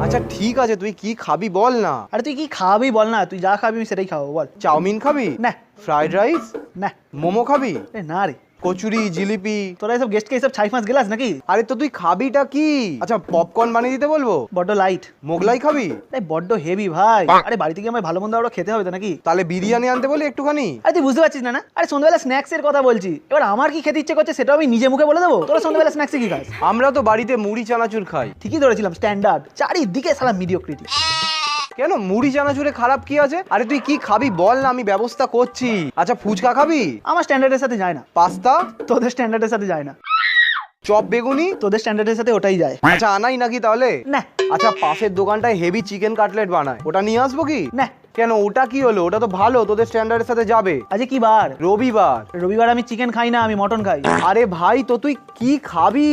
আচ্ছা ঠিক আছে, তুই কি খাবি বল না। আরে তুই কি খাবি বল না, তুই যা খাবি আমি সেটাই খাবো, বল। চাউমিন খাবি? না। Fried rice? না। মোমো খাবি? না রে, কচুরি, জিলিপি? তোরা এসব গেস্টকে এসব ছাই মাছ গেলাস নাকি? আরে তো তুই খাবিটা কি? আচ্ছা পপকর্ন বানিয়ে দিতে বলবো? বড্ড লাইট। মোগলাই খাবি? বড্ড হেভি ভাই। আরে বাড়ি থেকে আমার ভালো মন্দ আরো খেতে হবে তো নাকি? তাহলে বিরিয়ানি আনতে বলি একটুখানি? আরে তুই বুঝতে পারছিস না না? আরে সন্ধ্যাবেলা স্ন্যাক্স এর কথা বলছি। এবার আমার কি খেতে ইচ্ছে করছে সেটা আমি নিজে মুখে বলে দেবো? তোরা সন্ধ্যাবেলা স্ন্যাক্সে কি খাস? আমরা তো বাড়িতে মুড়ি চানাচুর খাই। ঠিকই ধরেছিলাম, স্ট্যান্ডার্ড। চারিদিকে সালা মিডিওক্রিটি। কেন মুড়ি চানাচুরে খারাপ কি আছে? আরে তুই কি খাবি বল না, আমি ব্যবস্থা করছি। আচ্ছা ফুচকা খাবি? আমার স্ট্যান্ডার্ডের সাথে যায় না। পাস্তা? তোদের স্ট্যান্ডার্ডের সাথে যায় না। চপ বেগুনি? তোদের স্ট্যান্ডার্ডের সাথে ওটাই যায়। আচ্ছা আনাই নাকি তাহলে? না। আচ্ছা পাশের দোকানটায় হেভি চিকেন কাটলেট বানায়, ওটা নিয়ে আসবো কি? না। কেন ওটা কি হলো? ওটা তো ভালো, তোদের স্ট্যান্ডার্ডের সাথে যাবে। আজকে কি বার? রবিবার। রবিবার আমি চিকেন খাই না, আমি মটন খাই। আরে ভাই তো তুই কি খাবি?